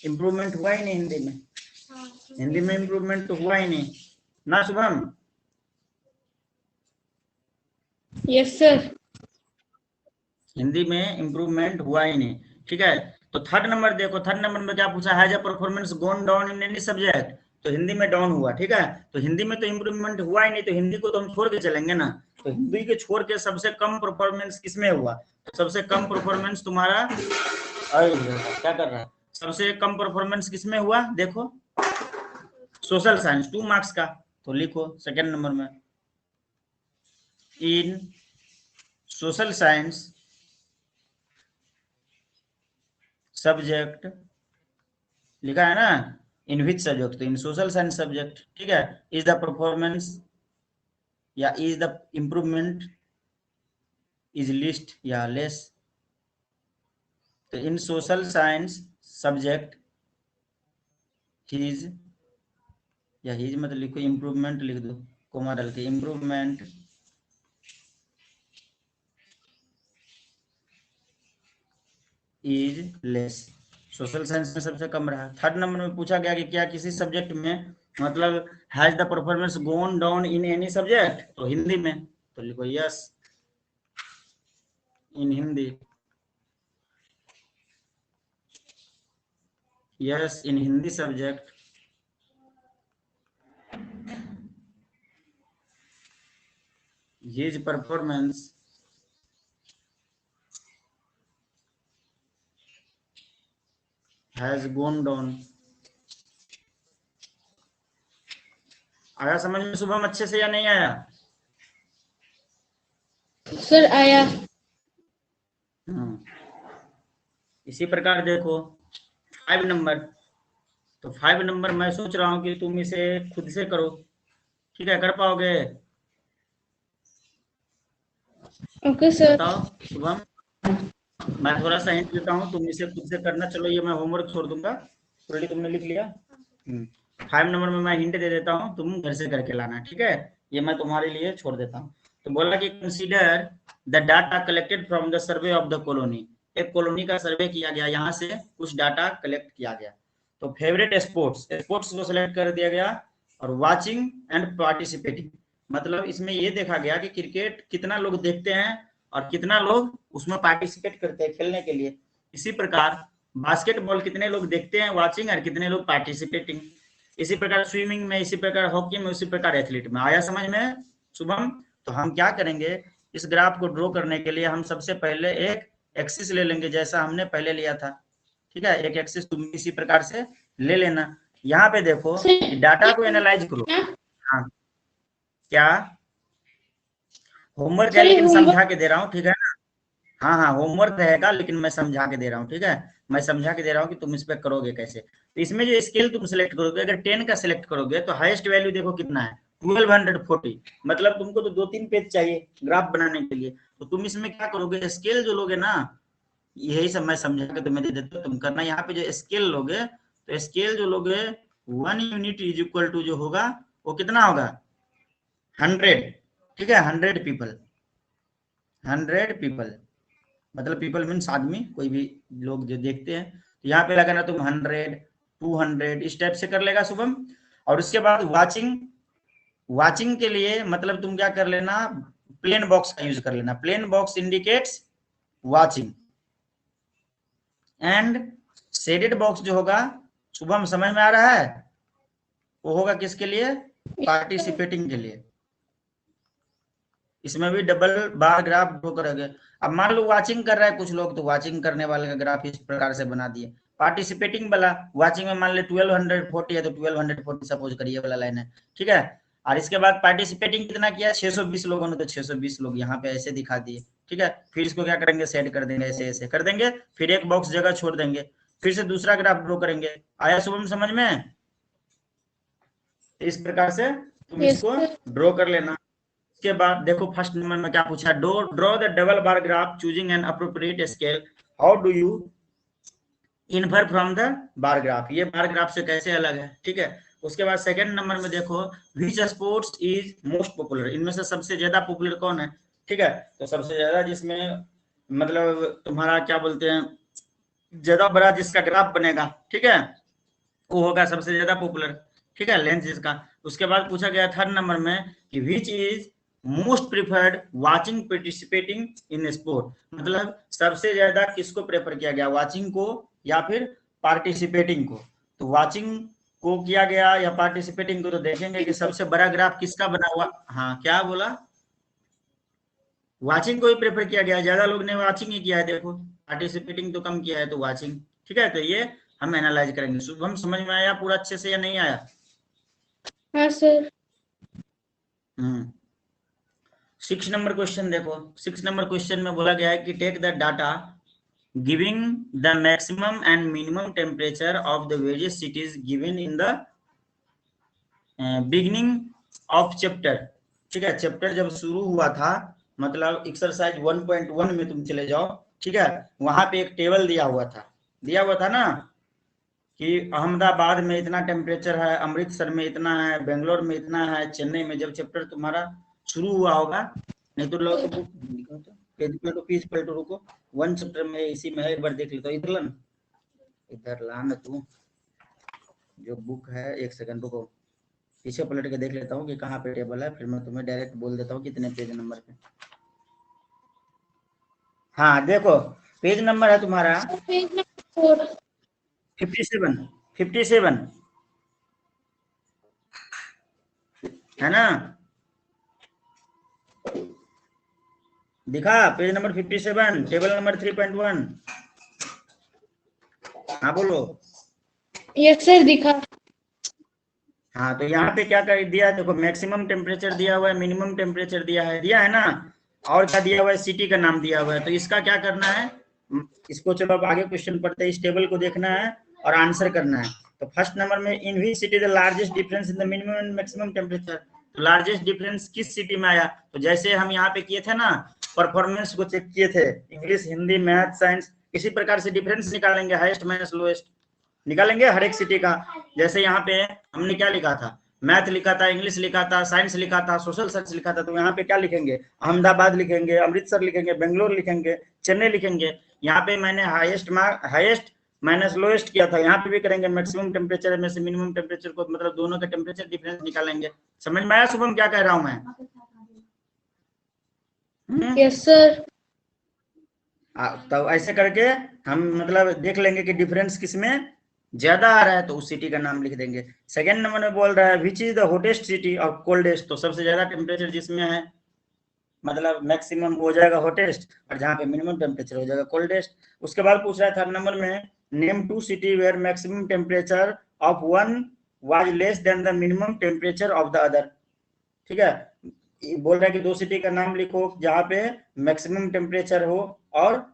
इम्प्रूवमेंट हुआ ही नहीं हिंदी में, हिंदी में इम्प्रूवमेंट तो हुआ ही नहीं ना शुभम। Yes sir. हिंदी में इम्प्रूवमेंट हुआ ही नहीं, ठीक है। तो थर्ड नंबर देखो, थर्ड नंबर में क्या पूछा, has a performance gone down in any subject, तो हिंदी में डाउन हुआ, ठीक है। तो हिंदी में तो इम्प्रूवमेंट हुआ ही नहीं, तो हिंदी को तो हम छोड़ के चलेंगे ना, तो हिंदी के छोड़ के सबसे कम परफॉर्मेंस किसमें हुआ, तो सबसे कम परफॉर्मेंस तुम्हारा, क्या कर रहा है, सबसे कम परफॉर्मेंस किसमें हुआ, देखो सोशल साइंस 2 मार्क्स का, तो लिखो सेकंड नंबर में इन सोशल साइंस सब्जेक्ट, लिखा है ना इन विच सब्जेक्ट, तो इन सोशल साइंस सब्जेक्ट, ठीक है, इज द परफॉर्मेंस या is the improvement is list या लेस, तो इन सोशल साइंस सब्जेक्ट हिज, या हिज मतलब लिखो इम्प्रूवमेंट लिख दो, कोमा डाल के improvement is less, social science में सबसे कम रहा। थर्ड नंबर में पूछा गया कि क्या किसी सब्जेक्ट में मतलब has the performance gone down in any subject, तो हिंदी में, तो लिखो yes in Hindi, yes in Hindi subject his performance has gone down। आया समझ में शुभम अच्छे से या नहीं आया? सर आया। इसी प्रकार देखो 5 नंबर, तो 5 नंबर मैं सोच रहा हूं कि तुम इसे खुद से करो, ठीक है, कर पाओगे? Okay sir. बताओ शुभम, मैं थोड़ा सा हिंट देता हूँ, तुम इसे खुद से करना, चलो ये मैं होमवर्क छोड़ दूंगा, ऑलरेडी तुमने लिख लिया। 5 नंबर में मैं हिंट दे देता हूँ, तुम घर से करके लाना, ठीक है, ये मैं तुम्हारे लिए छोड़ देता हूँ। तो बोला कि consider the data collected from the survey of the colony, एक कॉलोनी का सर्वे किया गया, यहाँ से कुछ डाटा कलेक्ट किया गया। तो फेवरेट स्पोर्ट्स, स्पोर्ट्स को सिलेक्ट कर दिया गया, और वाचिंग एंड पार्टिसिपेटिंग, मतलब इसमें ये देखा गया कि क्रिकेट कितना लोग देखते हैं और कितना लोग उसमें पार्टिसिपेट करते हैं खेलने के लिए। इसी प्रकार बास्केटबॉल कितने लोग देखते हैं वाचिंग और कितने लोग पार्टिसिपेटिंग, इसी प्रकार स्विमिंग में, इसी प्रकार हॉकी में, उसी प्रकार एथलीट में। आया समझ में शुभम? तो हम क्या करेंगे, इस ग्राफ को ड्रॉ करने के लिए हम सबसे पहले एक एक्सिस ले लेंगे, जैसा हमने पहले लिया था, ठीक है, एक एक्सिस तुम इसी प्रकार से ले लेना। यहाँ पे देखो डाटा को एनालाइज करो। हाँ क्या होमवर्क है, लेकिन समझा के दे रहा हूँ, ठीक है ना? हाँ हाँ होमवर्क रहेगा, लेकिन मैं समझा के दे रहा हूँ, ठीक है, मैं समझा के दे रहा हूँ कि तुम इस पे करोगे कैसे। तो इसमें जो स्केल तुम सिलेक्ट करोगे, अगर 10 का सिलेक्ट करोगे तो हाईएस्ट वैल्यू देखो कितना है, 1240, मतलब तुमको तो 2-3 पेज चाहिए ग्राफ बनाने के लिए। तो तुम इसमें क्या करोगे, स्केल जो लोगे ना, यही सब मैं समझा के तुम्हें दे देता हूँ, तुम करना। यहाँ पे जो स्केल लोगे, तो स्केल जो लोगे 1 यूनिट इज इक्वल टू जो होगा वो कितना होगा 100, ठीक है, 100 पीपल, 100 पीपल मतलब पीपल मीन्स आदमी, कोई भी लोग जो देखते हैं, तो यहाँ पे लगाना तुम 100, 200 इस टाइप से कर लेगा शुभम। और उसके बाद वाचिंग, वाचिंग के लिए मतलब तुम क्या कर लेना, प्लेन बॉक्स का यूज कर लेना, plain box indicates watching. And shaded box जो होगा, शुभम समझ में आ रहा है, वो होगा किसके लिए, पार्टिसिपेटिंग के लिए। इसमें भी डबल बार ग्राफ ड्रॉ करोगे। अब मान लो वाचिंग कर रहा है कुछ लोग, तो वाचिंग करने वाले का ग्राफ इस प्रकार से बना दिए। पार्टिसिपेटिंग वाला, वाचिंग में मान ले 1240 है तो 1240 सपोज करिए वाला लाइन है, ठीक है। और इसके बाद पार्टिसिपेटिंग कितना किया, 620 लोगों ने, तो 620 लोग यहाँ पे ऐसे दिखा दिए, ठीक है। फिर इसको क्या करेंगे, सेट कर देंगे, ऐसे ऐसे कर देंगे, फिर एक बॉक्स जगह छोड़ देंगे, फिर से दूसरा ग्राफ ड्रॉ करेंगे। आया शुभम समझ में? इस प्रकार से तुम इसको ड्रॉ कर लेना। इसके बाद देखो फर्स्ट नंबर में क्या पूछा, draw the double bar graph choosing an appropriate scale, how do you infer from the bar graph, ये बार ग्राफ से कैसे अलग है, ठीक है। उसके बाद सेकंड नंबर में देखो, which sports is most popular, इनमें से सबसे ज्यादा पॉपुलर कौन है, ठीक है। तो सबसे ज्यादा जिसमें मतलब तुम्हारा क्या बोलते हैं, ज्यादा बड़ा जिसका ग्राफ बनेगा, ठीक है, वो होगा सबसे ज्यादा पॉपुलर, ठीक है, लेंथ जिसका। उसके बाद पूछा गया थर्ड नंबर में कि which is most preferred watching participating in sport, मतलब सबसे ज्यादा किसको प्रेफर किया गया, वाचिंग को या फिर पार्टिसिपेटिंग को। तो वाचिंग को किया गया या पार्टिसिपेटिंग को, तो देखेंगे कि सबसे बड़ा ग्राफ किसका बना हुआ। हाँ क्या बोला, वाचिंग को ही प्रेफर किया गया, ज्यादा लोग ने वाचिंग ही किया है, देखो पार्टिसिपेटिंग तो कम किया है, तो वाचिंग, ठीक है। तो ये हम एनालाइज करेंगे। शुभम समझ में आया पूरा अच्छे से या नहीं आया? हाँ सर। 6 नंबर क्वेश्चन देखो, 6 नंबर क्वेश्चन में बोला गया है कि take the data giving the maximum and minimum temperature of the various cities given in the beginning of chapter, ठीक है। चैप्टर जब शुरू हुआ था, मतलब एक्सरसाइज 1.1 में तुम चले जाओ, ठीक है, वहां पे एक टेबल दिया हुआ था ना, कि अहमदाबाद में इतना टेम्परेचर है, अमृतसर में इतना है, बेंगलोर में इतना है, चेन्नई में, जब चैप्टर तुम्हारा शुरू हुआ होगा, नहीं तो लोग तो पेज पलटो, रुको 1 चैप्टर में इसी में है, एक बार देख लेता हूँ, इधर ला ना तू, जो बुक है, एक सेकंड रुको, पीछे पलट के देख लेता हूँ कि कहाँ पे टेबल है, फिर मैं तुम्हें डायरेक्ट बोल देता हूँ कितने पेज नंबर पे। हाँ देखो, पेज नंबर है तुम्हारा 57 है ना, दिखा पेज नंबर 57, टेबल नंबर 3.1। हाँ बोलो। यस सर दिखा। हाँ तो यहाँ पे क्या कर दिया, देखो मैक्सिमम टेम्परेचर दिया हुआ है, मिनिमम टेम्परेचर दिया है ना, और क्या दिया हुआ है, सिटी का नाम दिया हुआ है। तो इसका क्या करना है, इसको चलो अब आगे क्वेश्चन पढ़ते हैं, इस टेबल को देखना है और आंसर करना है। तो फर्स्ट नंबर में, in which city the largest difference in the minimum and maximum temperature, तो लार्जेस्ट डिफरेंस किस सिटी में आया, तो जैसे हम यहाँ पे किए थे ना, परफॉर्मेंस को चेक किए थे, इंग्लिश, हिंदी, मैथ, साइंस, इसी प्रकार से डिफरेंस निकालेंगे, हाईएस्ट माइनस लोएस्ट निकालेंगे हर एक सिटी का। जैसे यहाँ पे हमने क्या लिखा था, मैथ लिखा था, इंग्लिश लिखा था, साइंस लिखा था, सोशल साइंस लिखा था, तो यहाँ पे क्या लिखेंगे, अहमदाबाद लिखेंगे, अमृतसर लिखेंगे, बेंगलोर लिखेंगे, चेन्नई लिखेंगे। यहाँ पे मैंने हाईएस्ट माइनस लोएस्ट किया था, यहाँ पे भी करेंगे, मैक्सिमम टेम्परेचर में से मिनिमम टेम्परेचर को, मतलब दोनों का टेम्परेचर डिफरेंस निकालेंगे। समझ में आया शुभम क्या कह रहा हूँ मैं? Yes sir. तो ऐसे करके हम मतलब देख लेंगे कि डिफरेंस किसमें ज्यादा आ रहा है, तो उस सिटी का नाम लिख देंगे। सेकंड नंबर में बोल रहा है which is the hottest city और कोल्डेस्ट, तो सबसे ज्यादा टेम्परेचर जिसमें है, मतलब मैक्सिमम हो जाएगा हॉटेस्ट, और जहाँ पे मिनिमम टेम्परेचर हो जाएगा कोल्डेस्ट। उसके बाद पूछ रहा है थर्ड नंबर में, name 2 city where maximum temperature of one was less than the minimum temperature of the other, ठीक है। बोल रहा है कि 2 सिटी का नाम लिखो जहाँ पे मैक्सिमम टेम्परेचर हो और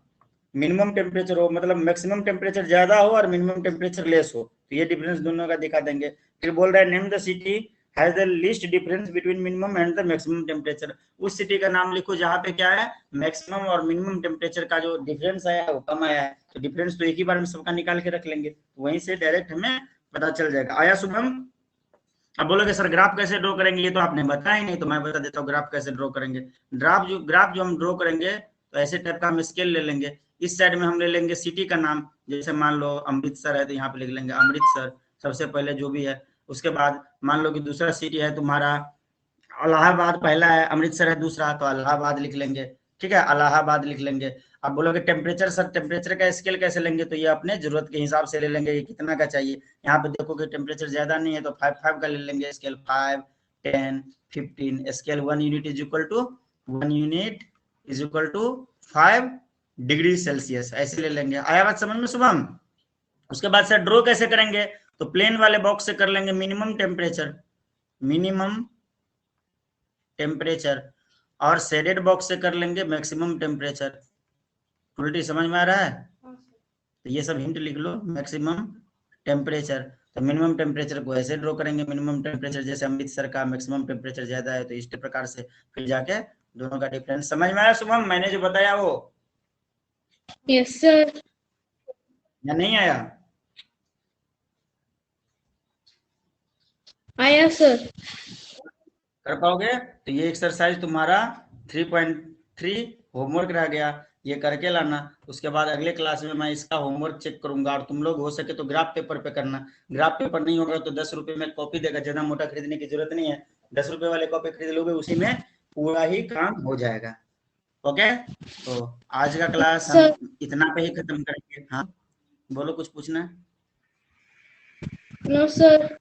मिनिमम टेम्परेचर हो, मतलब मैक्सिमम टेम्परेचर ज्यादा हो और मिनिमम टेम्परेचर लेस हो, तो ये डिफरेंस दोनों का दिखा देंगे। फिर बोल रहा है name the city has the least difference between minimum and the maximum temperature, उस सिटी का नाम लिखो जहाँ पे क्या है, मैक्सिमम और मिनिमम टेम्परेचर का जो डिफरेंस आया है वो कम आया है, तो डिफरेंस तो एक ही बार में सबका निकाल के रख लेंगे, वहीं से डायरेक्ट हमें पता चल जाएगा। आया शुभम? अब बोलोगे सर ग्राफ कैसे ड्रॉ करेंगे, ये तो आपने बताया ही नहीं, तो मैं बता देता हूँ ग्राफ कैसे ड्रॉ करेंगे। ग्राफ जो हम ड्रॉ करेंगे तो ऐसे टाइप का हम स्केल ले लेंगे। इस साइड में हम ले लेंगे सिटी का नाम, जैसे मान लो अमृतसर है तो यहाँ पे लिख लेंगे अमृतसर सबसे पहले जो भी है। उसके बाद मान लो कि दूसरा सिटी है तुम्हारा इलाहाबाद, पहला है अमृतसर है दूसरा, तो इलाहाबाद लिख लेंगे। ठीक है, इलाहाबाद लिख लेंगे। अब बोलोगे टेम्परेचर सर, टेम्परेचर का स्केल कैसे लेंगे, तो ये अपने जरूरत के हिसाब से ले लेंगे कि कितना का चाहिए। यहाँ पे देखो कि टेम्परेचर ज्यादा नहीं है तो 5 का ले लेंगे scale, 5 10 15 scale 1 unit is equal to 1 unit is equal to 5 degree Celsius, ऐसे ले लेंगे। आया बात समझ में शुभम? उसके बाद सर ड्रॉ कैसे करेंगे, तो प्लेन वाले बॉक्स से कर लेंगे मिनिमम टेम्परेचर और शेडेड बॉक्स से कर लेंगे मैक्सिमम टेम्परेचर। उल्टी समझ में आ रहा है? तो ये सब हिंट लिख लो। मैक्सिमम टेम्परेचर, तो मिनिमम टेम्परेचर को ऐसे ड्रॉ करेंगे, मिनिमम टेम्परेचर जैसे अमृतसर का मैक्सिमम टेम्परेचर ज्यादा है तो इस प्रकार से, फिर जाके दोनों का डिफरेंस। समझ में आया शुभम मैंने जो बताया वो? Yes sir. या नहीं आया? आया सर। कर पाओगे? तो ये एक्सरसाइज तुम्हारा 3.3 होमवर्क रह गया, ये करके लाना। उसके बाद अगले क्लास में मैं इसका होमवर्क चेक करूंगा, और तुम लोग हो सके तो ग्राफ पेपर पे करना। ग्राफ पेपर नहीं होगा तो 10 रुपए में कॉपी देगा, ज्यादा मोटा खरीदने की जरूरत नहीं है, 10 रुपए वाले कॉपी खरीद लोगे, उसी में पूरा ही काम हो जाएगा। ओके, तो आज का क्लास हम इतना पे ही खत्म करेंगे। हाँ बोलो, कुछ पूछना है? No sir.